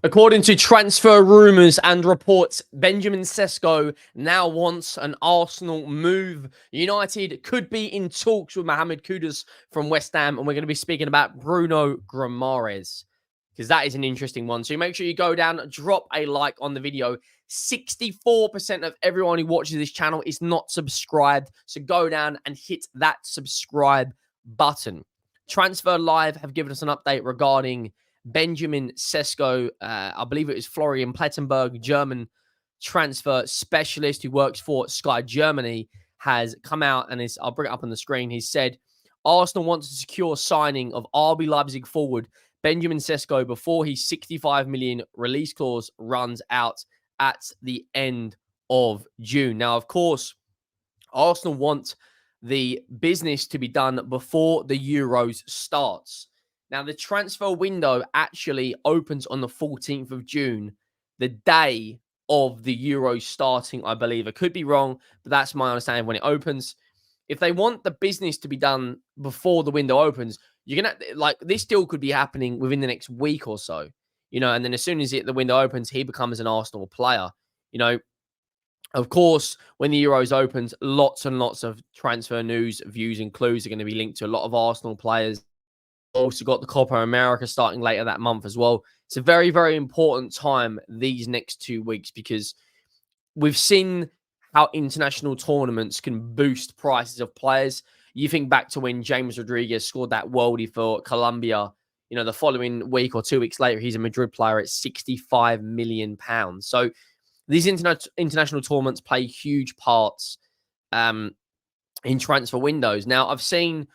According to transfer rumours and reports, Benjamin Sesko now wants an Arsenal move. United could be in talks with Mohammed Kudus from West Ham, and we're going to be speaking about Bruno Guimaraes because that is an interesting one. So make sure you go down, drop a like on the video. 64% of everyone who watches this channel is not subscribed, so go down and hit that subscribe button. Transfer Live have given us an update regarding Benjamin Sesko. I believe it was Florian Plettenberg, German transfer specialist who works for Sky Germany, has come out and I'll bring it up on the screen. He said Arsenal wants to secure signing of RB Leipzig forward Benjamin Sesko before his 65 million release clause runs out at the end of June. Now, of course, Arsenal want the business to be done before the Euros starts. Now, the transfer window actually opens on the 14th of June, the day of the Euros starting, I believe. I could be wrong, but that's my understanding when it opens. If they want the business to be done before the window opens, you're going to, like, this deal could be happening within the next week or so, and then as soon as the window opens, he becomes an Arsenal player. Of course, when the Euros opens, lots and lots of transfer news, views, and clues are going to be linked to a lot of Arsenal players. Also got the Copa America starting later that month as well. It's a very, very important time these next 2 weeks because we've seen how international tournaments can boost prices of players. You think back to when James Rodriguez scored that worldie for Colombia, the following week or 2 weeks later, he's a Madrid player at £65 million. So these international tournaments play huge parts in transfer windows. Now, I've seen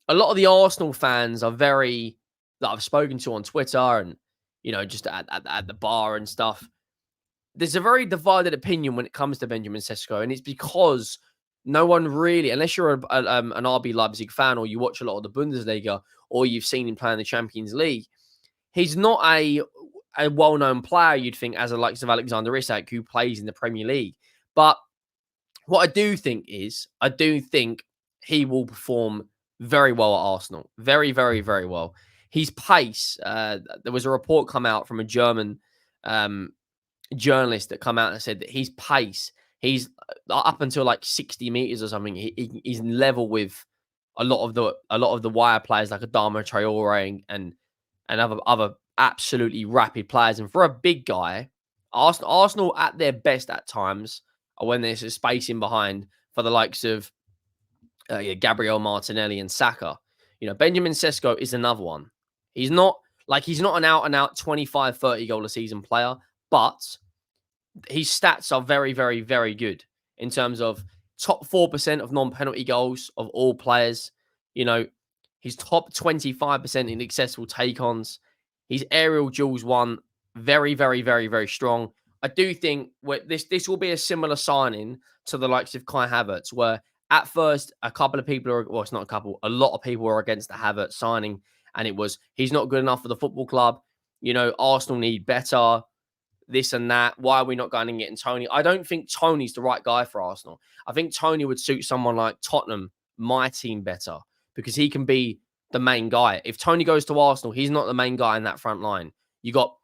a lot of the Arsenal fans that I've spoken to on Twitter and, just at the bar and stuff. There's a very divided opinion when it comes to Benjamin Sesko, and it's because no one really, unless you're an RB Leipzig fan or you watch a lot of the Bundesliga or you've seen him play in the Champions League, he's not a well-known player, you'd think, as the likes of Alexander Isak, who plays in the Premier League. But what I do think he will perform very well at Arsenal. Very, very, very well. His pace, there was a report come out from a German journalist that come out and said that his pace, he's up until like 60 meters or something. He's level with a lot of the wire players like Adama Traore and other absolutely rapid players. And for a big guy, Arsenal at their best at times are when there's a space in behind for the likes of Gabriel Martinelli and Saka. Benjamin Sesko is another one. He's not an out-and-out 25, 30 goal a season player, but his stats are very, very, very good in terms of top 4% of non-penalty goals of all players. He's top 25% in successful take-ons. His aerial duels won very, very, very, very strong. I do think this will be a similar signing to the likes of Kai Havertz, where at first, a lot of people were against the Havertz signing, and it was, he's not good enough for the football club. Arsenal need better, this and that. Why are we not going and getting Tony? I don't think Tony's the right guy for Arsenal. I think Tony would suit someone like Tottenham, my team, better, because he can be the main guy. If Tony goes to Arsenal, he's not the main guy in that front line. You got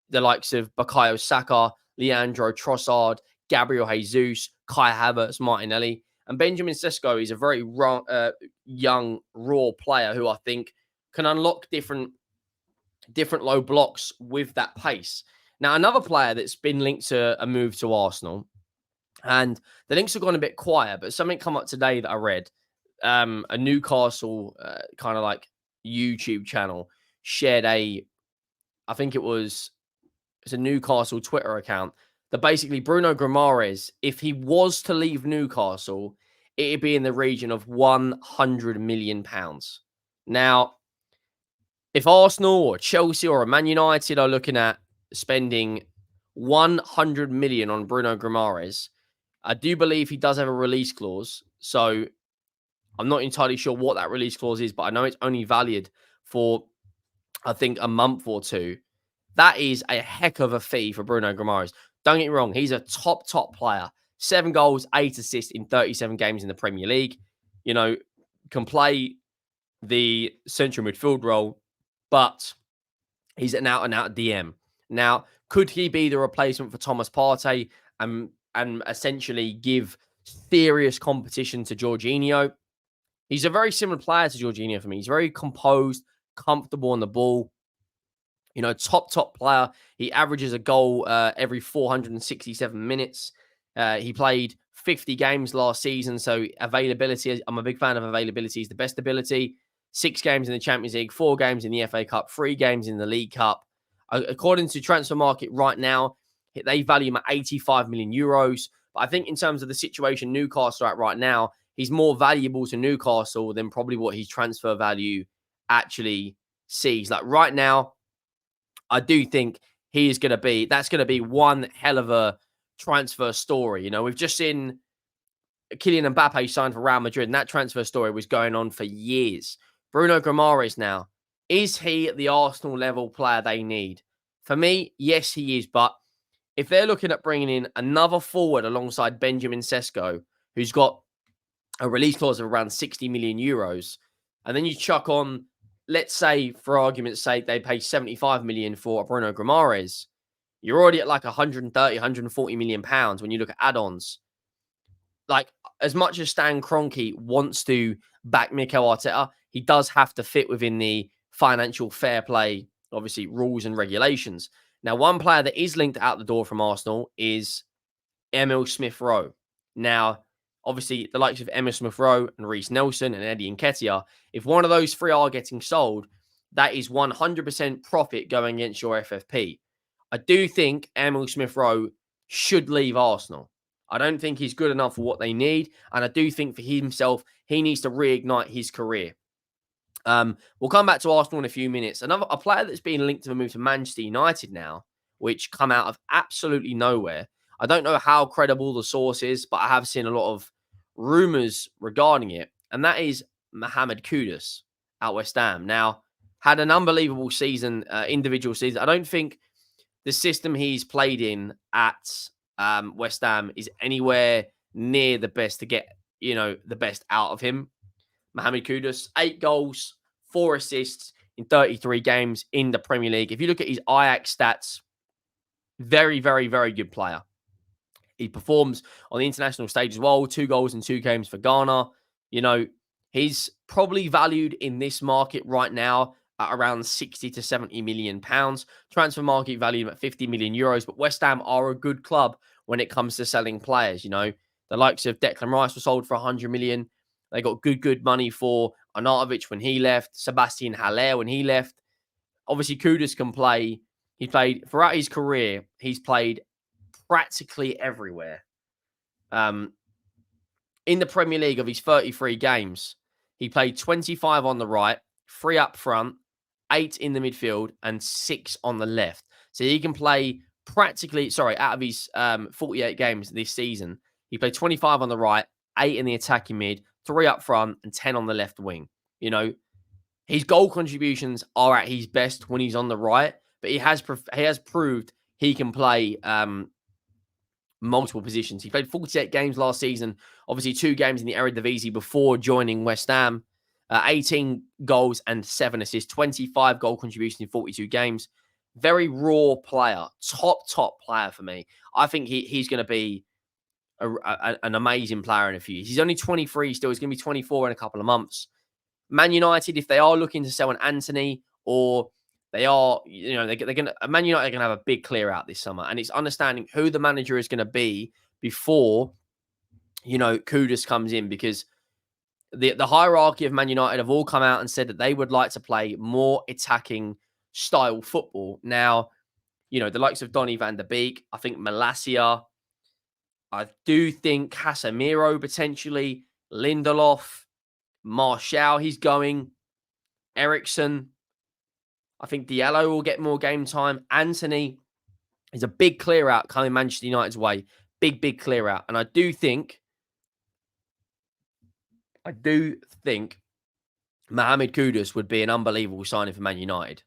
the likes of Bukayo Saka, Leandro Trossard, Gabriel Jesus, Kai Havertz, Martinelli. And Benjamin Sesko is a very young, raw player who I think can unlock different low blocks with that pace. Now, another player that's been linked to a move to Arsenal, and the links have gone a bit quiet, but something come up today that I read. A Newcastle kind of like YouTube channel shared I think it's a Newcastle Twitter account, that basically Bruno Guimaraes, if he was to leave Newcastle, it'd be in the region of £100 million. Now, if Arsenal or Chelsea or Man United are looking at spending 100 million on Bruno Guimaraes, I do believe he does have a release clause. So I'm not entirely sure what that release clause is, but I know it's only valid for, I think, a month or two. That is a heck of a fee for Bruno Guimaraes. Don't get me wrong, he's a top player. 7 goals, 8 assists in 37 games in the Premier League. Can play the central midfield role, but he's an out-and-out DM. Now, could he be the replacement for Thomas Partey and essentially give serious competition to Jorginho? He's a very similar player to Jorginho for me. He's very composed, comfortable on the ball. Top player. He averages a goal every 467 minutes. He played 50 games last season, so availability, I'm a big fan of availability. Is the best ability. 6 games in the Champions League, 4 games in the FA Cup, 3 games in the League Cup. According to Transfer Market right now, they value him at 85 million euros. But I think in terms of the situation Newcastle are at right now, he's more valuable to Newcastle than probably what his transfer value actually sees. Like right now, I do think that's going to be one hell of a transfer story. We've just seen Kylian Mbappe signed for Real Madrid, and that transfer story was going on for years. Bruno Guimarães now, is he at the Arsenal level player they need? For me, yes, he is. But if they're looking at bringing in another forward alongside Benjamin Sesko, who's got a release clause of around 60 million euros, and then you chuck on, let's say, for argument's sake, they pay 75 million for Bruno Guimaraes, you're already at like 130, 140 million pounds when you look at add-ons. Like, as much as Stan Kroenke wants to back Mikel Arteta, he does have to fit within the financial fair play, obviously, rules and regulations. Now, one player that is linked out the door from Arsenal is Emil Smith-Rowe. Now, obviously, the likes of Emil Smith-Rowe and Reece Nelson and Eddie Nketiah, if one of those 3 are getting sold, that is 100% profit going against your FFP. I do think Emil Smith-Rowe should leave Arsenal. I don't think he's good enough for what they need. And I do think for himself, he needs to reignite his career. We'll come back to Arsenal in a few minutes. A player that's been linked to a move to Manchester United now, which come out of absolutely nowhere. I don't know how credible the source is, but I have seen a lot of rumors regarding it. And that is Mohammed Kudus at West Ham. Now, had an unbelievable season, individual season. I don't think the system he's played in at West Ham is anywhere near the best to get, the best out of him. Mohammed Kudus, 8 goals, 4 assists in 33 games in the Premier League. If you look at his Ajax stats, very, very, very good player. He performs on the international stage as well. 2 goals in 2 games for Ghana. He's probably valued in this market right now at around 60 to 70 million pounds. Transfer market value at 50 million euros. But West Ham are a good club when it comes to selling players. The likes of Declan Rice were sold for 100 million. They got good money for Arnautovic when he left. Sebastian Haller when he left. Obviously, Kudus can play. He played throughout his career. He's played practically everywhere. In the Premier League, of his 33 games, he played 25 on the right, 3 up front, 8 in the midfield, and 6 on the left. So he can play out of his 48 games this season, he played 25 on the right, 8 in the attacking mid, 3 up front, and 10 on the left wing. His goal contributions are at his best when he's on the right, but he has proved he can play multiple positions. He played 48 games last season, obviously 2 games in the Eredivisie before joining West Ham, 18 goals and 7 assists, 25 goal contributions in 42 games. Very raw player, top player for me. I think he's going to be an amazing player in a few years. He's only 23 still. He's going to be 24 in a couple of months. Man United, if they are looking to sell an Anthony, or they are, they're going to, Man United are going to have a big clear out this summer, and it's understanding who the manager is going to be before, Kudus comes in, because the hierarchy of Man United have all come out and said that they would like to play more attacking style football. Now, the likes of Donny van der Beek, I think Malacia, I do think Casemiro potentially, Lindelof, Martial, he's going, Eriksen, I think Diallo will get more game time. Anthony is a big clear out coming Manchester United's way. Big clear out. And I do think Mohammed Kudus would be an unbelievable signing for Man United.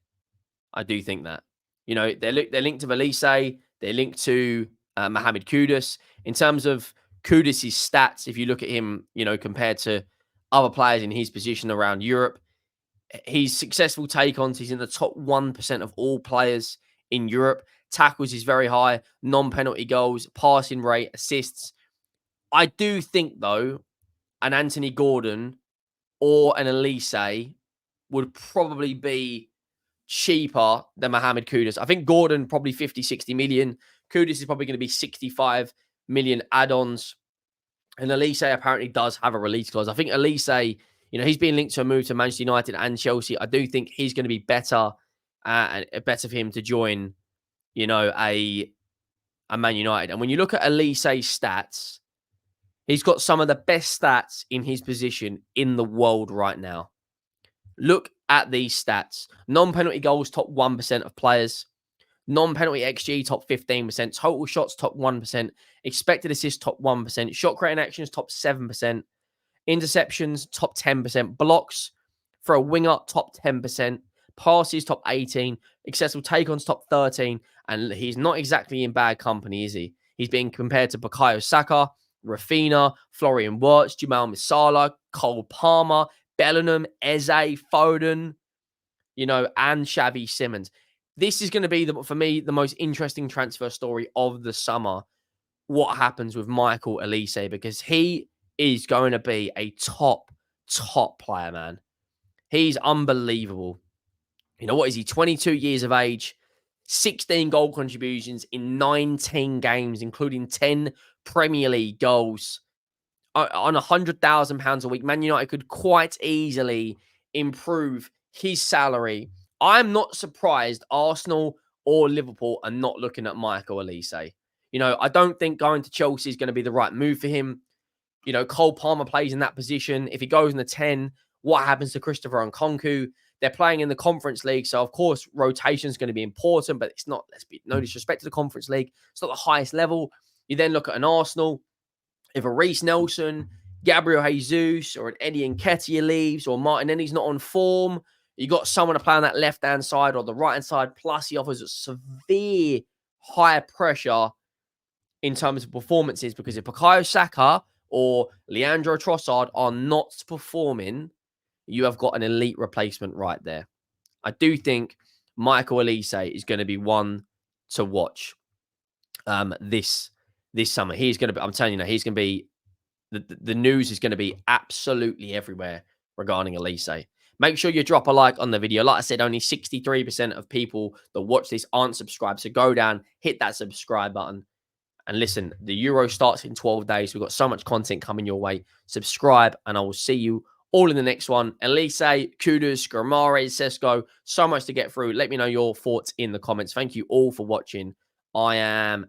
I do think that. They're linked to Olise. They're linked to Mohammed Kudus. In terms of Kudus' stats, if you look at him, compared to other players in his position around Europe, his successful take-ons, he's in the top 1% of all players in Europe. Tackles is very high, non-penalty goals, passing rate, assists. I do think, though, an Anthony Gordon or an Olise would probably be cheaper than Mohammed Kudus. I think Gordon probably 50, 60 million. Kudus is probably going to be 65 million add-ons. And Olise apparently does have a release clause. I think Olise, he's being linked to a move to Manchester United and Chelsea. I do think he's going to be better and better for him to join, a Man United. And when you look at Olise's stats, he's got some of the best stats in his position in the world right now. Look at these stats. Non-penalty goals, top 1% of players. Non-penalty XG, top 15%. Total shots, top 1%. Expected assists, top 1%. Shot creating actions, top 7%. Interceptions, top 10%. Blocks for a winger, top 10%. Passes, top 18. Accessible take-ons, top 13. And he's not exactly in bad company, is he? He's being compared to Bukayo Saka, Rafinha, Florian Wirtz, Jamal Musiala, Cole Palmer, Bellingham, Eze, Foden, and Xavi Simons. This is going to be, for me, the most interesting transfer story of the summer. What happens with Michael Olise, because he is going to be a top player, man. He's unbelievable. What is he? 22 years of age, 16 goal contributions in 19 games, including 10 Premier League goals. On £100,000 a week, Man United could quite easily improve his salary. I'm not surprised Arsenal or Liverpool are not looking at Michael Olise. I don't think going to Chelsea is going to be the right move for him. Cole Palmer plays in that position. If he goes in the 10, what happens to Christopher Nkunku? They're playing in the Conference League, so of course rotation is going to be important, but it's not. No disrespect to the Conference League. It's not the highest level. You then look at an Arsenal. If a Reece Nelson, Gabriel Jesus, or an Eddie Nketiah leaves, or Martinelli's not on form, you got someone to play on that left-hand side or the right-hand side, plus he offers a severe high pressure in terms of performances, because if Bukayo Saka or Leandro Trossard are not performing, you have got an elite replacement right there. I do think Michael Olise is going to be one to watch this summer. He's going to be, I'm telling you now, he's going to be, the news is going to be absolutely everywhere regarding Olise. Make sure you drop a like on the video. Like I said, only 63% of people that watch this aren't subscribed. So go down, hit that subscribe button. And listen, the Euro starts in 12 days. We've got so much content coming your way. Subscribe, and I will see you all in the next one. Olise, Kudus, Guimaraes, Sesko, so much to get through. Let me know your thoughts in the comments. Thank you all for watching. I am